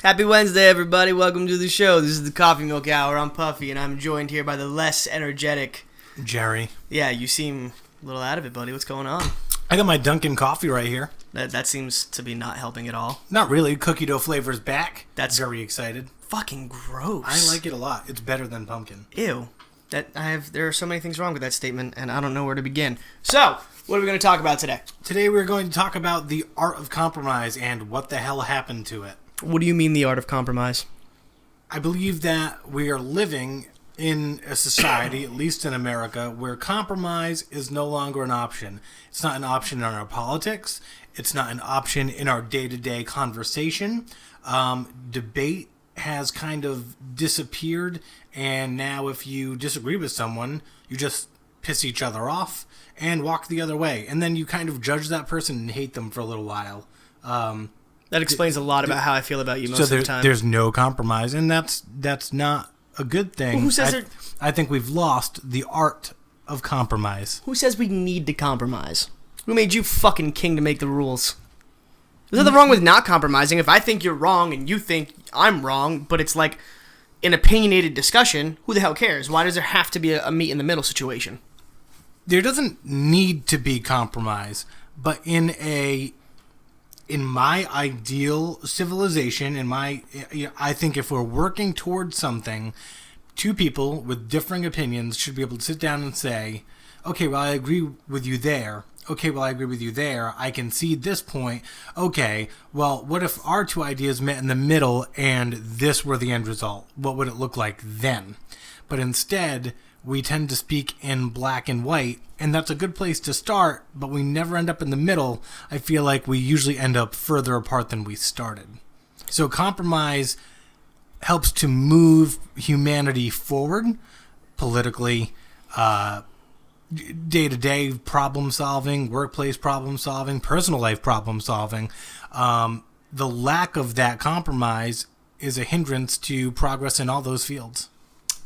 Happy Wednesday, everybody. Welcome to the show. This is the Coffee Milk Hour. I'm Puffy, and I'm joined here by the less energetic Jerry. Yeah, you seem a little out of it, buddy. What's going on? I got my Dunkin' coffee right here. That seems to be not helping at all. Not really. Cookie dough flavor's back. That's very excited. Fucking gross. I like it a lot. It's better than pumpkin. Ew. There are so many things wrong with that statement, and I don't know where to begin. So, what are we going to talk about today? Today we're going to talk about the art of compromise and what the hell happened to it. What do you mean the art of compromise? I believe that we are living in a society, at least in America, where compromise is no longer an option. It's not an option in our politics. It's not an option in our day-to-day conversation. Debate has kind of disappeared, and now if you disagree with someone, you just piss each other off and walk the other way. And then you kind of judge that person and hate them for a little while. That explains a lot about how I feel about you most of the time. There's no compromise, and that's not a good thing. Well, who says I think we've lost the art of compromise. Who says we need to compromise? Who made you fucking king to make the rules? There's nothing wrong with not compromising. If I think you're wrong and you think I'm wrong, but it's like an opinionated discussion, who the hell cares? Why does there have to be a meet in the middle situation? There doesn't need to be compromise, but in my ideal civilization, I think if we're working towards something, two people with differing opinions should be able to sit down and say, okay, well, I agree with you there. Okay, well, I agree with you there. I can see this point. Okay, well, what if our two ideas met in the middle and this were the end result? What would it look like then? But instead, we tend to speak in black and white, and that's a good place to start, but we never end up in the middle. I feel like we usually end up further apart than we started. So compromise helps to move humanity forward politically, day-to-day problem solving, workplace problem solving, personal life problem solving. The lack of that compromise is a hindrance to progress in all those fields.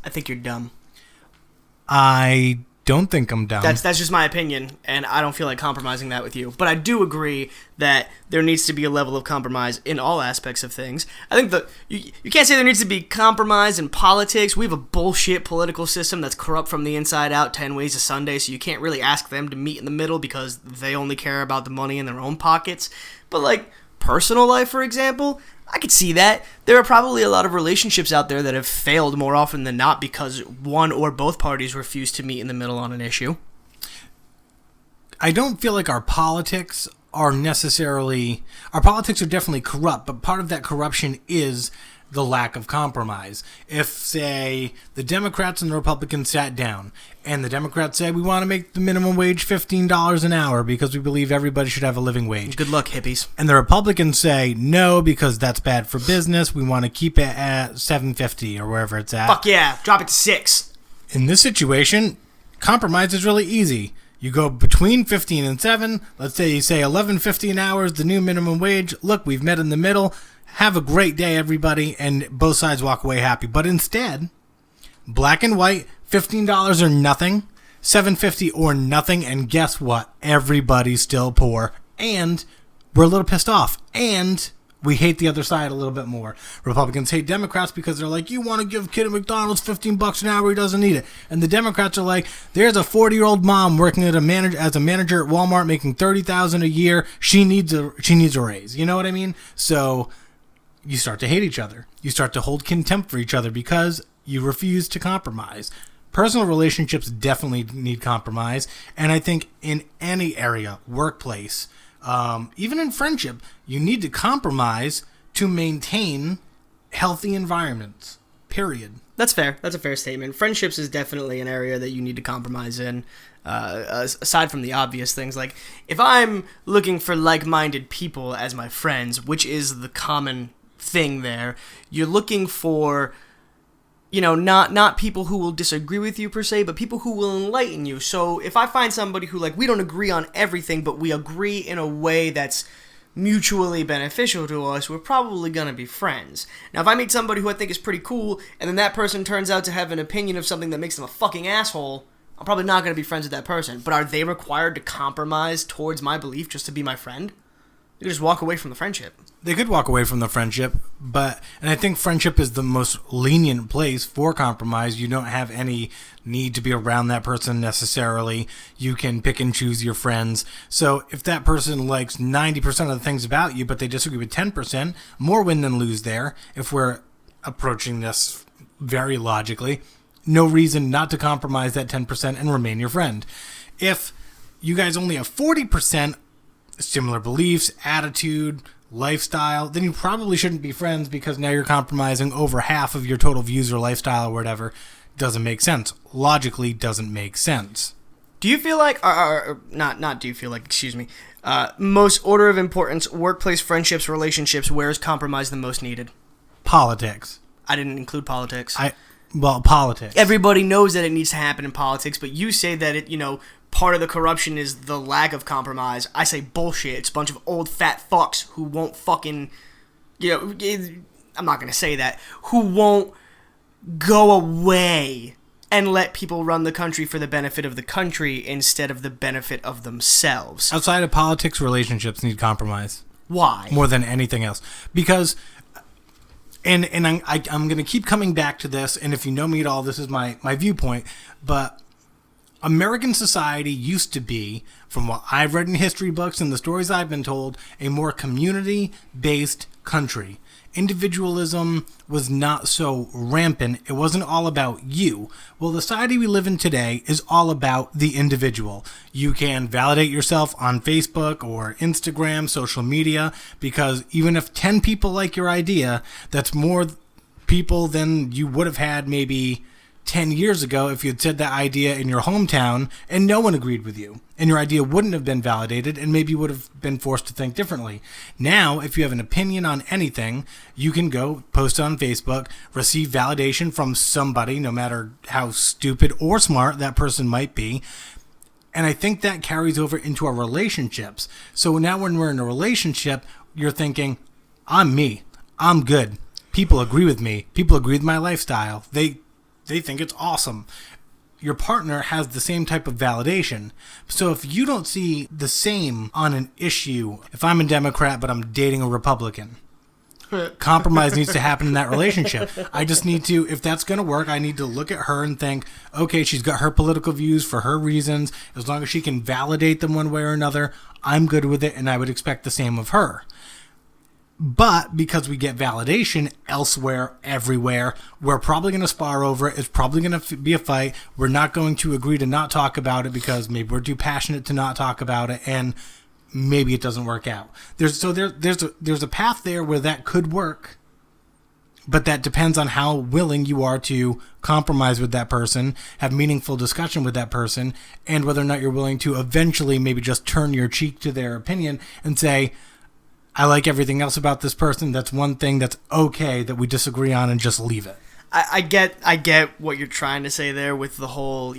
I think you're dumb. I don't think I'm dumb. That's just my opinion, and I don't feel like compromising that with you. But I do agree that there needs to be a level of compromise in all aspects of things. I think you can't say there needs to be compromise in politics. We have a bullshit political system that's corrupt from the inside out, 10 ways to Sunday, so you can't really ask them to meet in the middle because they only care about the money in their own pockets. But like personal life, for example, I could see that. There are probably a lot of relationships out there that have failed more often than not because one or both parties refuse to meet in the middle on an issue. I don't feel like our politics are definitely corrupt, but part of that corruption is the lack of compromise. If, say, the Democrats and the Republicans sat down, and the Democrats said, we want to make the minimum wage $15 an hour because we believe everybody should have a living wage. Good luck, hippies. And the Republicans say, no, because that's bad for business. We want to keep it at $7.50 or wherever it's at. Fuck yeah, drop it to $6. In this situation, compromise is really easy. You go between 15 and 7. Let's say you say $11.50 an hour is the new minimum wage. Look, we've met in the middle. Have a great day, everybody, and both sides walk away happy. But instead, black and white, $15 or nothing, $7.50 or nothing, and guess what? Everybody's still poor, and we're a little pissed off, and we hate the other side a little bit more. Republicans hate Democrats because they're like, you want to give a kid at McDonald's $15 an hour, he doesn't need it. And the Democrats are like, there's a 40-year-old mom working as a manager at Walmart making $30,000 a year. She needs a raise. You know what I mean? So you start to hate each other. You start to hold contempt for each other because you refuse to compromise. Personal relationships definitely need compromise. And I think in any area, workplace, even in friendship, you need to compromise to maintain healthy environments, period. That's fair. That's a fair statement. Friendships is definitely an area that you need to compromise in. Aside from the obvious things, like if I'm looking for like-minded people as my friends, which is the common thing there, you're looking for, not people who will disagree with you per se, but people who will enlighten you. So if I find somebody who, we don't agree on everything, but we agree in a way that's mutually beneficial to us, we're probably going to be friends. Now, if I meet somebody who I think is pretty cool, and then that person turns out to have an opinion of something that makes them a fucking asshole, I'm probably not going to be friends with that person. But are they required to compromise towards my belief just to be my friend? You just walk away from the friendship. They could walk away from the friendship, and I think friendship is the most lenient place for compromise. You don't have any need to be around that person necessarily. You can pick and choose your friends. So if that person likes 90% of the things about you, but they disagree with 10%, more win than lose there. If we're approaching this very logically, no reason not to compromise that 10% and remain your friend. If you guys only have 40% similar beliefs, attitude, lifestyle, then you probably shouldn't be friends, because now you're compromising over half of your total views or lifestyle or whatever. Doesn't make sense. Logically doesn't make sense. Do you feel like, or not do you feel like, excuse me, most order of importance, workplace friendships, relationships, where is compromise the most needed? Politics. I didn't include politics. Politics. Everybody knows that it needs to happen in politics, but you say that it, part of the corruption is the lack of compromise. I say bullshit. It's a bunch of old fat fucks who won't fucking, I'm not going to say that, who won't go away and let people run the country for the benefit of the country instead of the benefit of themselves. Outside of politics, relationships need compromise. Why? More than anything else. Because, and I'm going to keep coming back to this, and if you know me at all, this is my viewpoint, but American society used to be, from what I've read in history books and the stories I've been told, a more community-based country. Individualism was not so rampant. It wasn't all about you. Well, the society we live in today is all about the individual. You can validate yourself on Facebook or Instagram, social media, because even if 10 people like your idea, that's more people than you would have had maybe 10 years ago if you'd said that idea in your hometown and no one agreed with you, and your idea wouldn't have been validated and maybe you would have been forced to think differently. Now, if you have an opinion on anything, you can go post it on Facebook, receive validation from somebody, no matter how stupid or smart that person might be. And I think that carries over into our relationships. So now when we're in a relationship, you're thinking, I'm me. I'm good. People agree with me. People agree with my lifestyle. They think it's awesome. Your partner has the same type of validation. So if you don't see the same on an issue, if I'm a Democrat but I'm dating a Republican, compromise needs to happen in that relationship. I just need to, if that's going to work, I need to look at her and think, okay, she's got her political views for her reasons. As long as she can validate them one way or another, I'm good with it, and I would expect the same of her. But because we get validation elsewhere, everywhere, we're probably going to spar over it. It's probably going to be a fight. We're not going to agree to not talk about it because maybe we're too passionate to not talk about it, and maybe it doesn't work out. There's a path there where that could work, but that depends on how willing you are to compromise with that person, have meaningful discussion with that person, and whether or not you're willing to eventually maybe just turn your cheek to their opinion and say, I like everything else about this person. That's one thing that's okay that we disagree on, and just leave it. I get what you're trying to say there with the whole,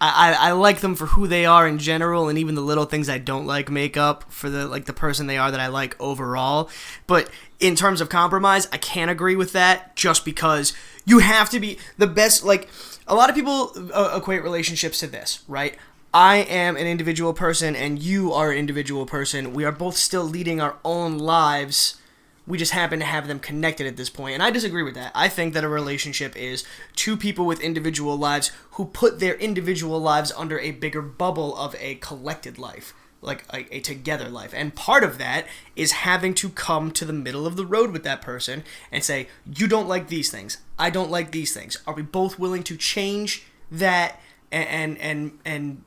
I like them for who they are in general, and even the little things I don't like make up for the person they are that I like overall. But in terms of compromise, I can't agree with that, just because you have to be the best. Like, a lot of people equate relationships to this, right? I am an individual person and you are an individual person. We are both still leading our own lives. We just happen to have them connected at this point. And I disagree with that. I think that a relationship is two people with individual lives who put their individual lives under a bigger bubble of a collected life, like a together life. And part of that is having to come to the middle of the road with that person and say, you don't like these things. I don't like these things. Are we both willing to change that and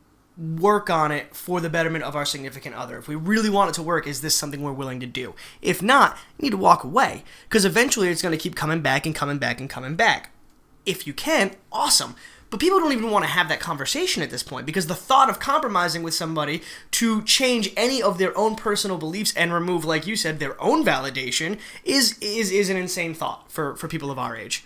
work on it for the betterment of our significant other? If we really want it to work, is this something we're willing to do? If not, you need to walk away, because eventually it's going to keep coming back and coming back and coming back. If you can, awesome. But people don't even want to have that conversation at this point, because the thought of compromising with somebody to change any of their own personal beliefs and remove, like you said, their own validation is an insane thought for people of our age.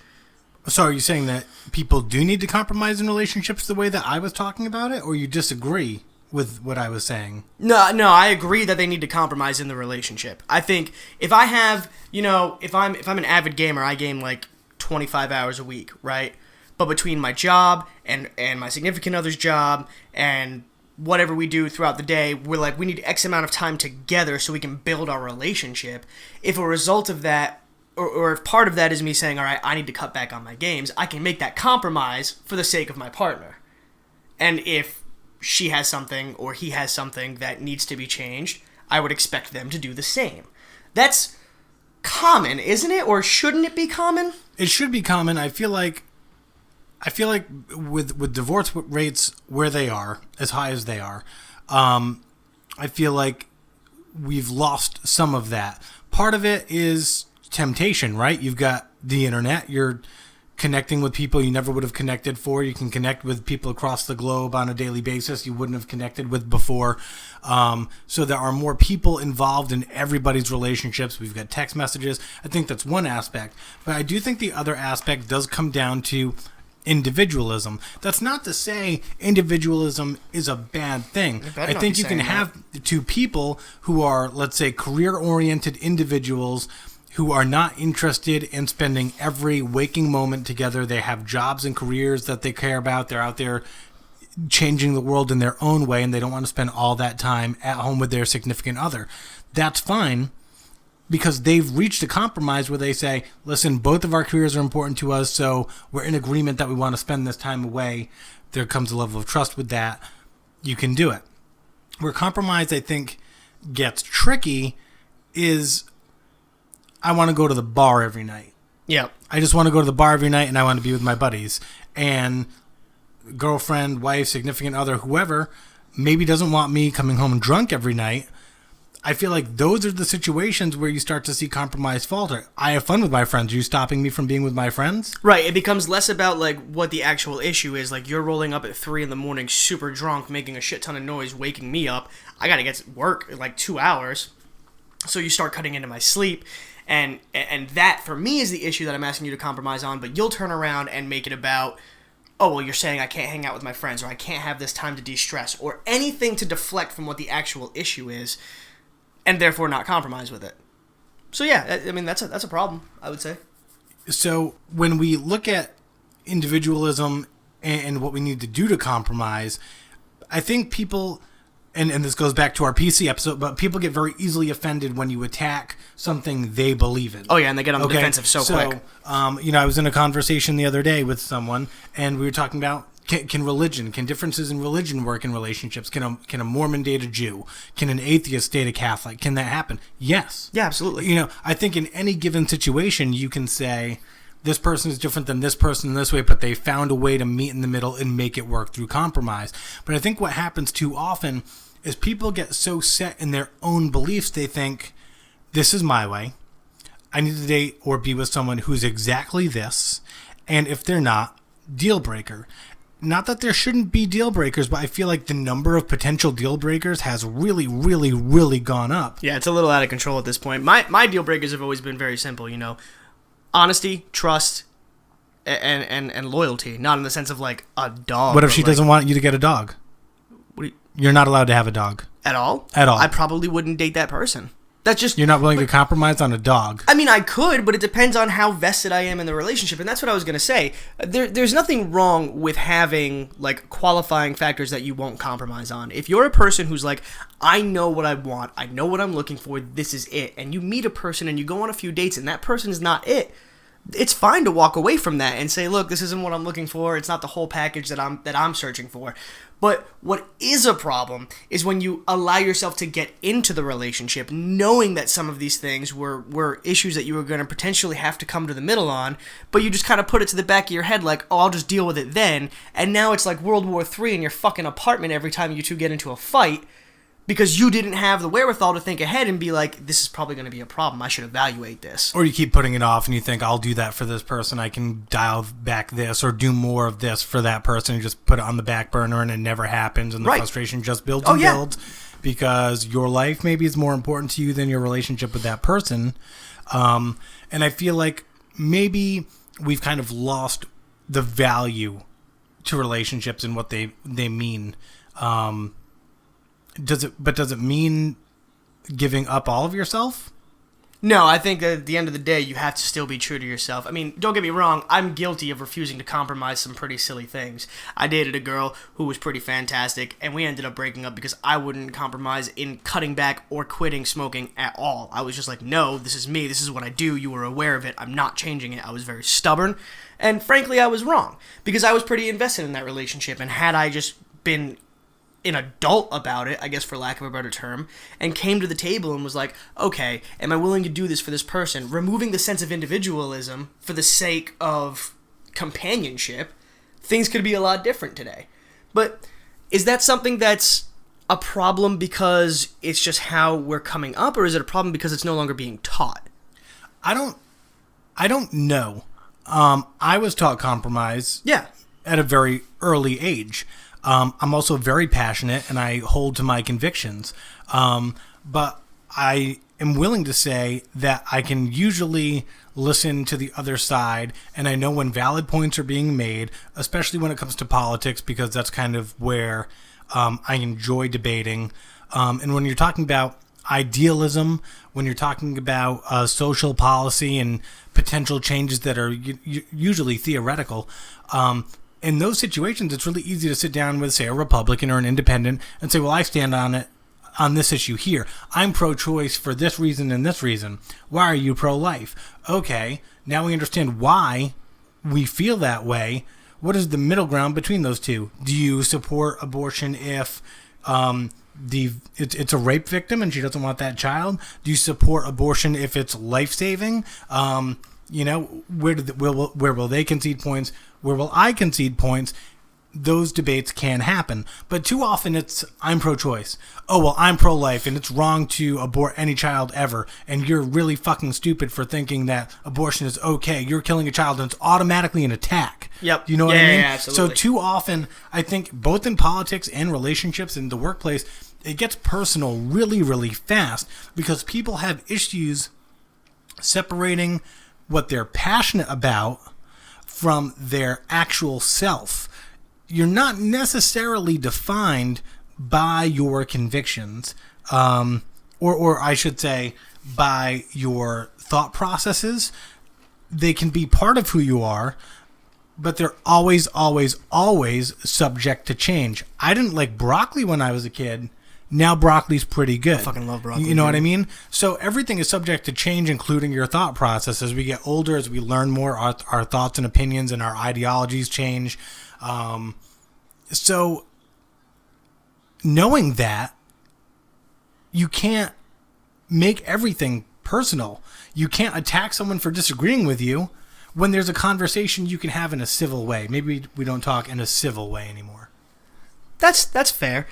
So are you saying that people do need to compromise in relationships the way that I was talking about it, or you disagree with what I was saying? No, I agree that they need to compromise in the relationship. I think if I have, if I'm an avid gamer, I game like 25 hours a week, right? But between my job and my significant other's job and whatever we do throughout the day, we're like, we need X amount of time together so we can build our relationship. If a result of that, or if part of that is me saying, all right, I need to cut back on my games, I can make that compromise for the sake of my partner. And if she has something or he has something that needs to be changed, I would expect them to do the same. That's common, isn't it? Or shouldn't it be common? It should be common. I feel like with divorce rates where they are, as high as they are, I feel like we've lost some of that. Part of it is temptation, right? You've got the internet. You're connecting with people you never would have connected for. You can connect with people across the globe on a daily basis you wouldn't have connected with before. So there are more people involved in everybody's relationships. We've got text messages. I think that's one aspect. But I do think the other aspect does come down to individualism. That's not to say individualism is a bad thing. I think you can have two people who are, let's say, career-oriented individuals who are not interested in spending every waking moment together. They have jobs and careers that they care about. They're out there changing the world in their own way, and they don't want to spend all that time at home with their significant other. That's fine, because they've reached a compromise where they say, listen, both of our careers are important to us, so we're in agreement that we want to spend this time away. There comes a level of trust with that. You can do it. Where compromise, I think, gets tricky is, I want to go to the bar every night. Yeah. I just want to go to the bar every night and I want to be with my buddies. And girlfriend, wife, significant other, whoever, maybe doesn't want me coming home drunk every night. I feel like those are the situations where you start to see compromise falter. I have fun with my friends. Are you stopping me from being with my friends? Right. It becomes less about like what the actual issue is. Like, you're rolling up at 3 a.m, super drunk, making a shit ton of noise, waking me up. I got to get to work in like 2 hours. So you start cutting into my sleep. And that, for me, is the issue that I'm asking you to compromise on. But you'll turn around and make it about, oh, well, you're saying I can't hang out with my friends, or I can't have this time to de-stress, or anything to deflect from what the actual issue is, and therefore not compromise with it. So, yeah, I mean, that's a problem, I would say. So when we look at individualism and what we need to do to compromise, I think people... And this goes back to our PC episode, but people get very easily offended when you attack something they believe in. Oh, yeah, and they get on the defensive so quick. I was in a conversation the other day with someone, and we were talking about, can differences in religion work in relationships? Can a Mormon date a Jew? Can an atheist date a Catholic? Can that happen? Yes. Yeah, absolutely. I think in any given situation, you can say, this person is different than this person in this way, but they found a way to meet in the middle and make it work through compromise. But I think what happens too often is people get so set in their own beliefs, they think, this is my way. I need to date or be with someone who's exactly this. And if they're not, deal breaker. Not that there shouldn't be deal breakers, but I feel like the number of potential deal breakers has really, really, really gone up. Yeah, it's a little out of control at this point. My deal breakers have always been very simple, honesty, trust, and loyalty. Not in the sense of like a dog. What if she doesn't want you to get a dog? You're not allowed to have a dog. At all? At all. I probably wouldn't date that person. That's just... You're not willing to compromise on a dog. I mean, I could, but it depends on how vested I am in the relationship, and that's what I was going to say. There's nothing wrong with having, like, qualifying factors that you won't compromise on. If you're a person who's like, I know what I want, I know what I'm looking for, this is it, and you meet a person and you go on a few dates and that person is not it, it's fine to walk away from that and say, look, this isn't what I'm looking for, it's not the whole package that I'm searching for. But what is a problem is when you allow yourself to get into the relationship knowing that some of these things were issues that you were going to potentially have to come to the middle on, but you just kind of put it to the back of your head like, oh, I'll just deal with it then. And now it's like World War III in your fucking apartment every time you two get into a fight because you didn't have the wherewithal to think ahead and be like, this is probably going to be a problem. I should evaluate this. Or you keep putting it off and you think, I'll do that for this person. I can dial back this or do more of this for that person and just put it on the back burner and it never happens. And the frustration just builds and builds because your life maybe is more important to you than your relationship with that person. And I feel like maybe we've kind of lost the value to relationships and what they mean. Does it mean giving up all of yourself? No, I think that at the end of the day, you have to still be true to yourself. I mean, don't get me wrong, I'm guilty of refusing to compromise some pretty silly things. I dated a girl who was pretty fantastic, and we ended up breaking up because I wouldn't compromise in cutting back or quitting smoking at all. I was just like, no, this is me, this is what I do, you were aware of it, I'm not changing it. I was very stubborn, and frankly, I was wrong, because I was pretty invested in that relationship, and had I just been an adult about it, I guess for lack of a better term, and came to the table and was like, okay, am I willing to do this for this person? Removing the sense of individualism for the sake of companionship, things could be a lot different today. But is that something that's a problem because it's just how we're coming up, or is it a problem because it's no longer being taught? I don't know. I was taught compromise at a very early age. I'm also very passionate and I hold to my convictions. But I am willing to say that I can usually listen to the other side, and I know when valid points are being made, especially when it comes to politics, because that's kind of where I enjoy debating. And when you're talking about idealism, when you're talking about social policy and potential changes that are usually theoretical, in those situations, it's really easy to sit down with, say, a Republican or an independent and say, well, I stand on this issue here. I'm pro-choice for this reason and this reason. Why are you pro-life? Okay, now we understand why we feel that way. What is the middle ground between those two? Do you support abortion if it's a rape victim and she doesn't want that child? Do you support abortion if it's life-saving? Where will they concede points? Where will I concede points? Those debates can happen. But too often it's, I'm pro-choice. Oh, well, I'm pro-life, and it's wrong to abort any child ever. And you're really fucking stupid for thinking that abortion is okay. You're killing a child, and it's automatically an attack. Yep. Do you know what I mean? Yeah, absolutely. So too often, I think, both in politics and relationships in the workplace, it gets personal really, really fast because people have issues separating what they're passionate about from their actual self. You're not necessarily defined by your convictions, or I should say, by your thought processes. They can be part of who you are, but they're always, always, always subject to change. I didn't like broccoli when I was a kid. Now broccoli's pretty good. I fucking love broccoli. You know what I mean? So everything is subject to change, including your thought process. As we get older, as we learn more, our thoughts and opinions and our ideologies change. So knowing that, you can't make everything personal. You can't attack someone for disagreeing with you when there's a conversation you can have in a civil way. Maybe we don't talk in a civil way anymore. That's fair.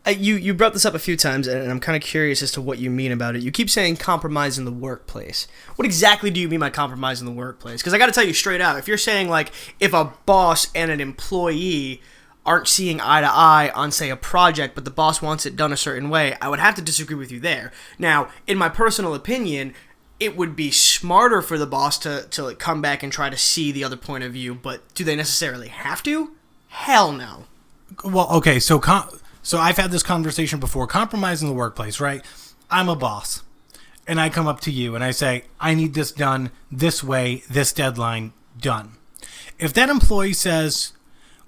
You brought this up a few times, and I'm kind of curious as to what you mean about it. You keep saying compromise in the workplace. What exactly do you mean by compromise in the workplace? Because I got to tell you straight out, if you're saying, like, if a boss and an employee aren't seeing eye to eye on, say, a project, but the boss wants it done a certain way, I would have to disagree with you there. Now, in my personal opinion, it would be smarter for the boss to like, come back and try to see the other point of view, but do they necessarily have to? Hell no. Well, okay, so I've had this conversation before. Compromise in the workplace, right? I'm a boss, and I come up to you and I say, I need this done this way, this deadline done. If that employee says,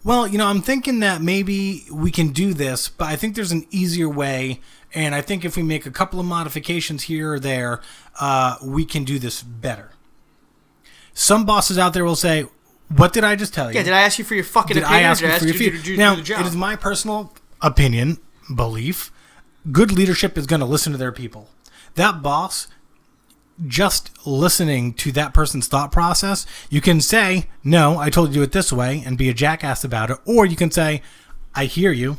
well, I'm thinking that maybe we can do this, but I think there's an easier way, and I think if we make a couple of modifications here or there, we can do this better. Some bosses out there will say, what did I just tell you? Yeah, did I ask you for your fucking opinion? I ask you for your feedback? Now, it is my personal opinion, belief, good leadership is going to listen to their people. That boss, just listening to that person's thought process, you can say, no, I told you to do it this way, and be a jackass about it. Or you can say, I hear you.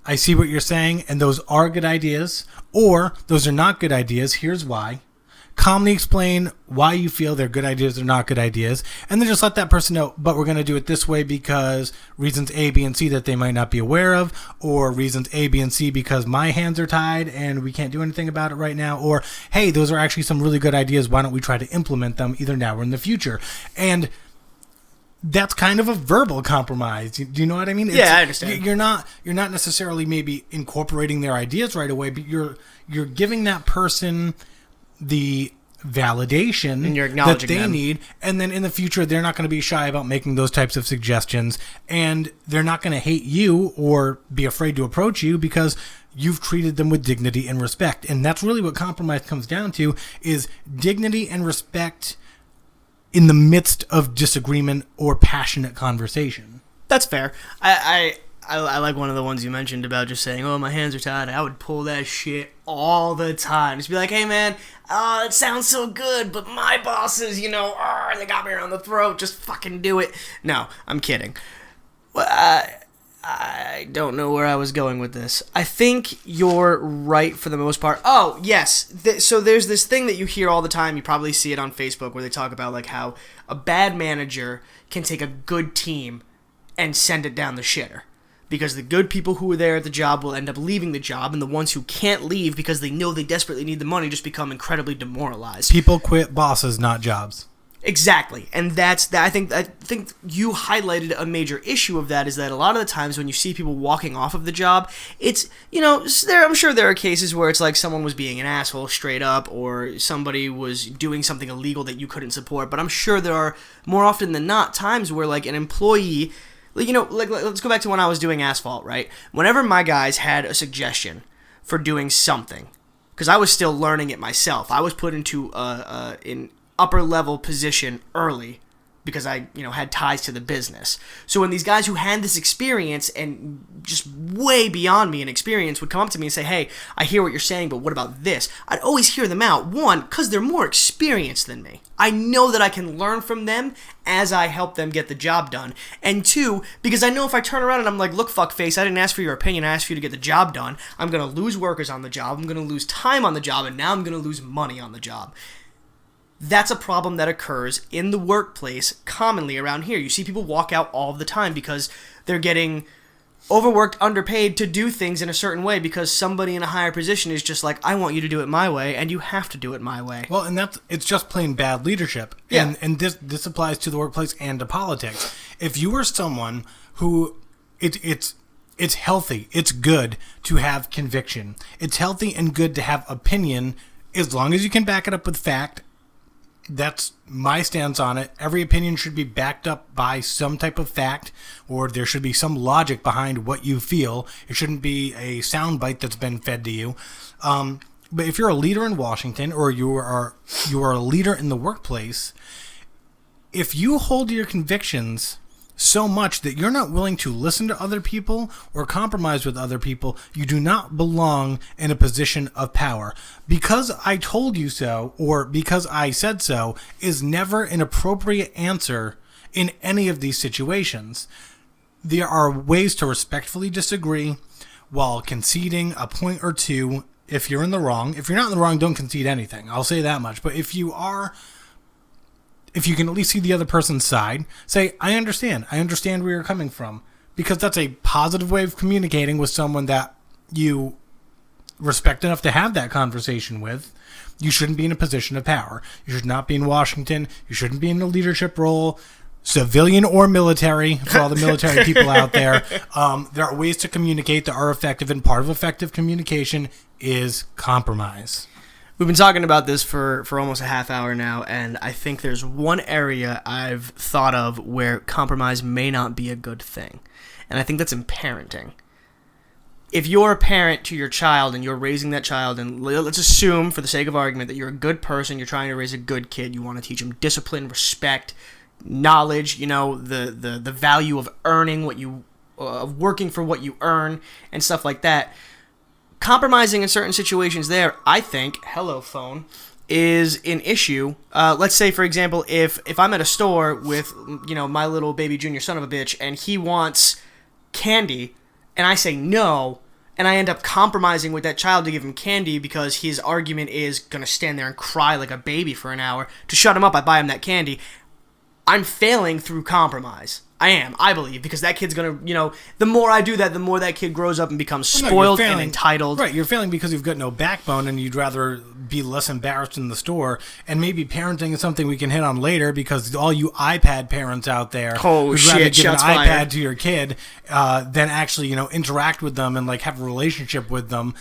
I see what you're saying, and those are good ideas. Or those are not good ideas. Here's why. Calmly explain why you feel they're good ideas or not good ideas, and then just let that person know, but we're going to do it this way because reasons A, B, and C that they might not be aware of, or reasons A, B, and C because my hands are tied and we can't do anything about it right now, or, hey, those are actually some really good ideas. Why don't we try to implement them either now or in the future? And that's kind of a verbal compromise. Do you know what I mean? Yeah, I understand. You're not necessarily maybe incorporating their ideas right away, but you're giving that person the validation And you're that acknowledging they them. need, and then in the future they're not going to be shy about making those types of suggestions, and they're not going to hate you or be afraid to approach you because you've treated them with dignity and respect. And that's really what compromise comes down to, is dignity and respect in the midst of disagreement or passionate conversation. That's fair. I like one of the ones you mentioned about just saying, "Oh, my hands are tied." I would pull that shit all the time. Just be like, "Hey, man, it sounds so good, but my bosses, they got me around the throat. Just fucking do it." No, I'm kidding. Well, I don't know where I was going with this. I think you're right for the most part. Oh, yes. So there's this thing that you hear all the time. You probably see it on Facebook where they talk about like how a bad manager can take a good team and send it down the shitter. Because the good people who are there at the job will end up leaving the job, and the ones who can't leave because they know they desperately need the money just become incredibly demoralized. People quit bosses, not jobs. Exactly, and that's that. I think you highlighted a major issue of that, is that a lot of the times when you see people walking off of the job, it's I'm sure there are cases where it's like someone was being an asshole straight up, or somebody was doing something illegal that you couldn't support. But I'm sure there are more often than not times where like an employee. Let's go back to when I was doing asphalt, right? Whenever my guys had a suggestion for doing something, because I was still learning it myself, I was put into an upper level position early because I, had ties to the business. So when these guys who had this experience and just way beyond me in experience would come up to me and say, "Hey, I hear what you're saying, but what about this?" I'd always hear them out. One, because they're more experienced than me. I know that I can learn from them as I help them get the job done. And two, because I know if I turn around and I'm like, "Look, fuckface, I didn't ask for your opinion, I asked for you to get the job done," I'm going to lose workers on the job, I'm going to lose time on the job, and now I'm going to lose money on the job. That's a problem that occurs in the workplace commonly around here. You see people walk out all the time because they're getting overworked, underpaid to do things in a certain way because somebody in a higher position is just like, "I want you to do it my way, and you have to do it my way." Well, and it's just plain bad leadership. Yeah. And this applies to the workplace and to politics. If you are someone who it's healthy, it's good to have conviction. It's healthy and good to have opinion as long as you can back it up with fact. That's my stance on it. Every opinion should be backed up by some type of fact, or there should be some logic behind what you feel. It shouldn't be a soundbite that's been fed to you. But if you're a leader in Washington, or you are a leader in the workplace, if you hold your convictions so much that you're not willing to listen to other people or compromise with other people, you do not belong in a position of power. Because I told you so, or because I said so, is never an appropriate answer in any of these situations. There are ways to respectfully disagree while conceding a point or two if you're in the wrong. If you're not in the wrong, don't concede anything. I'll say that much. But if you can at least see the other person's side, say, I understand where you're coming from. Because that's a positive way of communicating with someone that you respect enough to have that conversation with. You shouldn't be in a position of power. You should not be in Washington. You shouldn't be in a leadership role, civilian or military, for all the military people out there. There are ways to communicate that are effective, and part of effective communication is compromise. We've been talking about this for almost a half hour now, and I think there's one area I've thought of where compromise may not be a good thing, and I think that's in parenting. If you're a parent to your child and you're raising that child, and let's assume, for the sake of argument, that you're a good person, you're trying to raise a good kid, you want to teach him discipline, respect, knowledge, the value of earning what you, of working for what you earn, and stuff like that. Compromising in certain situations there, I think, hello phone, is an issue. Let's say, for example, if I'm at a store with, my little baby junior son of a bitch, and he wants candy, and I say no, and I end up compromising with that child to give him candy because his argument is going to stand there and cry like a baby for an hour. To shut him up, I buy him that candy. I'm failing through compromise. I believe, because that kid's going to, the more I do that, the more that kid grows up and becomes spoiled and entitled. Right, you're failing because you've got no backbone and you'd rather be less embarrassed in the store. And maybe parenting is something we can hit on later, because all you iPad parents out there who'd rather give an iPad to your kid than actually, interact with them and like have a relationship with them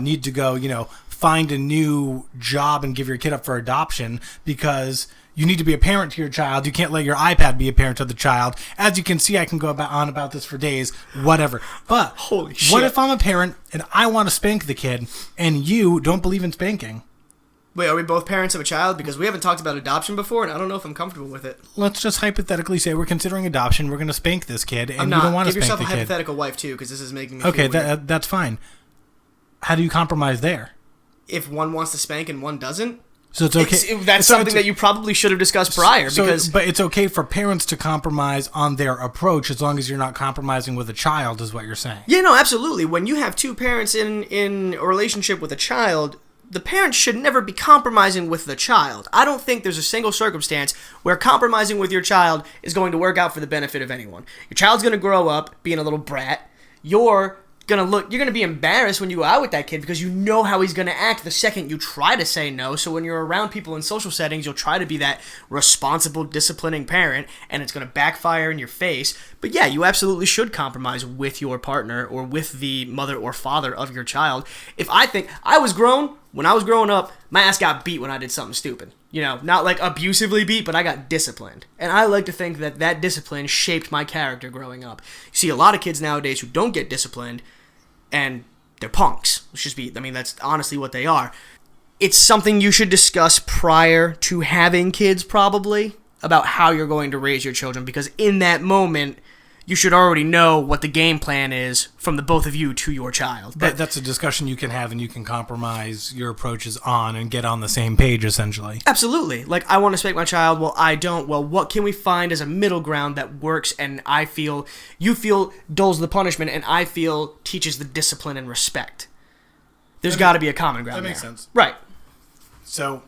need to go, find a new job and give your kid up for adoption because you need to be a parent to your child. You can't let your iPad be a parent to the child. As you can see, I can go on about this for days, whatever. But Holy shit. What if I'm a parent and I want to spank the kid and you don't believe in spanking? Wait, are we both parents of a child? Because we haven't talked about adoption before, and I don't know if I'm comfortable with it. Let's just hypothetically say we're considering adoption. We're going to spank this kid, and I'm you not. don't want to Give spank yourself the a kid. hypothetical wife, too, because this is making me Okay, feel weird. that's fine. How do you compromise there? If one wants to spank and one doesn't, So it's okay. that's something that you probably should have discussed prior. But it's okay for parents to compromise on their approach as long as you're not compromising with a child, is what you're saying. Yeah, no, absolutely. When you have two parents in a relationship with a child, the parent should never be compromising with the child. I don't think there's a single circumstance where compromising with your child is going to work out for the benefit of anyone. Your child's going to grow up being a little brat. You're going to be embarrassed when you go out with that kid because you know how he's going to act the second you try to say no. So when you're around people in social settings, you'll try to be that responsible, disciplining parent, and it's going to backfire in your face. But yeah, you absolutely should compromise with your partner or with the mother or father of your child. If I think I was grown, when I was growing up, my ass got beat when I did something stupid. You know, not like abusively beat, but I got disciplined. And I like to think that that discipline shaped my character growing up. You see a lot of kids nowadays who don't get disciplined, and they're punks. That's honestly what they are. It's something you should discuss prior to having kids, probably, about how you're going to raise your children, because in that moment, you should already know what the game plan is from the both of you to your child. But that's a discussion you can have, and you can compromise your approaches on and get on the same page, essentially. Absolutely. Like, I want to spank my child. Well, I don't. Well, what can we find as a middle ground that works and you feel dulls the punishment and I feel teaches the discipline and respect? There's got to be a common ground That makes there. sense. Right. So,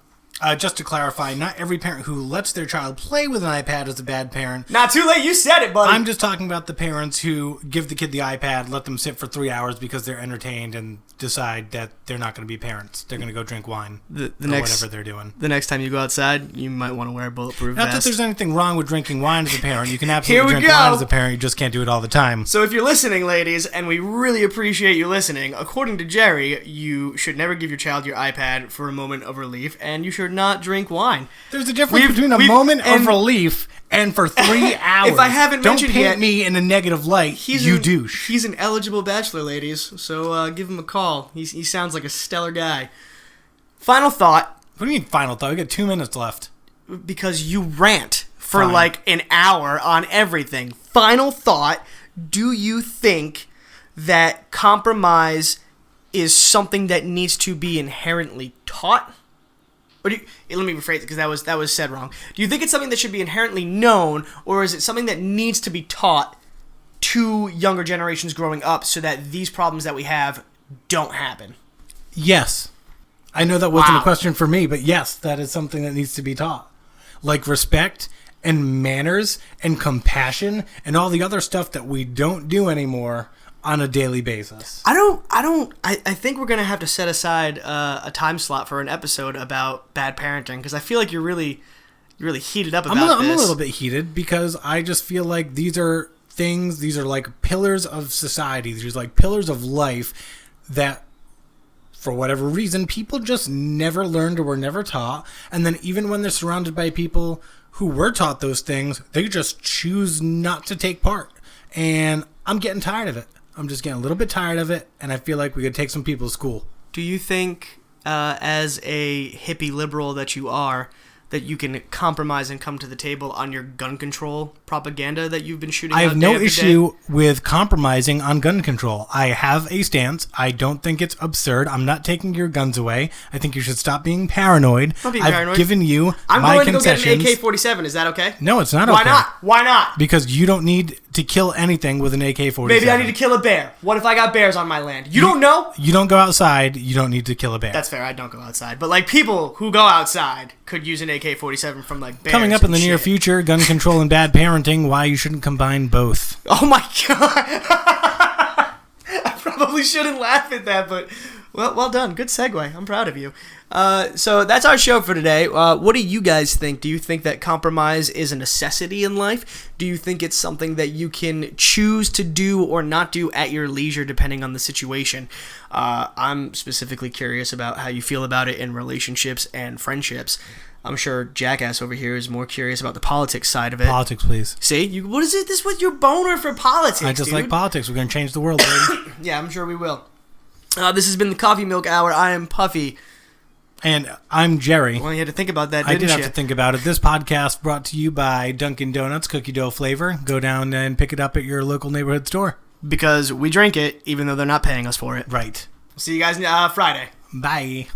just to clarify, not every parent who lets their child play with an iPad is a bad parent. Not too late. You said it, buddy. I'm just talking about the parents who give the kid the iPad, let them sit for 3 hours because they're entertained, and decide that they're not going to be parents. They're going to go drink wine or whatever they're doing. The next time you go outside, you might want to wear a bulletproof Not vest. that there's anything wrong with drinking wine as a parent. You can Here absolutely we drink go. wine as a parent. You just can't do it all the time. So if you're listening, ladies, and we really appreciate you listening, according to Jerry, you should never give your child your iPad for a moment of relief, and you should not drink wine. There's a difference between a moment of relief and for 3 hours. If I haven't mentioned Don't paint yet, me in a negative light, you douche. He's an eligible bachelor, ladies, so give him a call. He sounds like a stellar guy. Final thought. What do you mean final thought? We got 2 minutes left. Because you rant for Fine. like an hour on everything. Final thought. Do you think that compromise is something that needs to be inherently taught? Or let me rephrase it, because that was said wrong. Do you think it's something that should be inherently known, or is it something that needs to be taught to younger generations growing up so that these problems that we have don't happen? Yes. I know that wasn't Wow. a question for me, but yes, that is something that needs to be taught. Like respect and manners and compassion and all the other stuff that we don't do anymore on a daily basis. I think we're going to have to set aside a time slot for an episode about bad parenting, because I feel like you're really heated up about I'm this. a little bit heated because I just feel like these are like pillars of society. These are like pillars of life that, for whatever reason, people just never learned or were never taught. And then even when they're surrounded by people who were taught those things, they just choose not to take part. And I'm getting tired of it. I'm just getting a little bit tired of it, and I feel like we could take some people to school. Do you think, as a hippie liberal that you are, that you can compromise and come to the table on your gun control propaganda that you've been shooting I out have day no after issue day? with compromising on gun control. I have a stance. I don't think it's absurd. I'm not taking your guns away. I think you should stop being paranoid. Not being I've paranoid. given you I'm my going to go get concessions. an AK-47. Is that okay? No, it's not Why okay. not? Why not? Because you don't need to kill anything with an AK-47. Maybe I need to kill a bear. What if I got bears on my land? You don't know? You don't go outside. You don't need to kill a bear. That's fair. I don't go outside. But like people who go outside could use an AK-47 from like bears. Coming up in and the near shit. future, gun control and bad parenting, why you shouldn't combine both. Oh my god! I probably shouldn't laugh at that, but Well done. Good segue. I'm proud of you. So that's our show for today. What do you guys think? Do you think that compromise is a necessity in life? Do you think it's something that you can choose to do or not do at your leisure depending on the situation? I'm specifically curious about how you feel about it in relationships and friendships. I'm sure Jackass over here is more curious about the politics side of it. Politics, please. See? What is it? This was your boner for politics, I just dude. like politics. We're going to change the world, baby. Yeah, I'm sure we will. This has been the Coffee Milk Hour. I am Puffy. And I'm Jerry. Well, you had to think about that, I didn't did you? have to think about it. This podcast brought to you by Dunkin' Donuts cookie dough flavor. Go down and pick it up at your local neighborhood store. Because we drink it, even though they're not paying us for it. Right. See you guys Friday. Bye.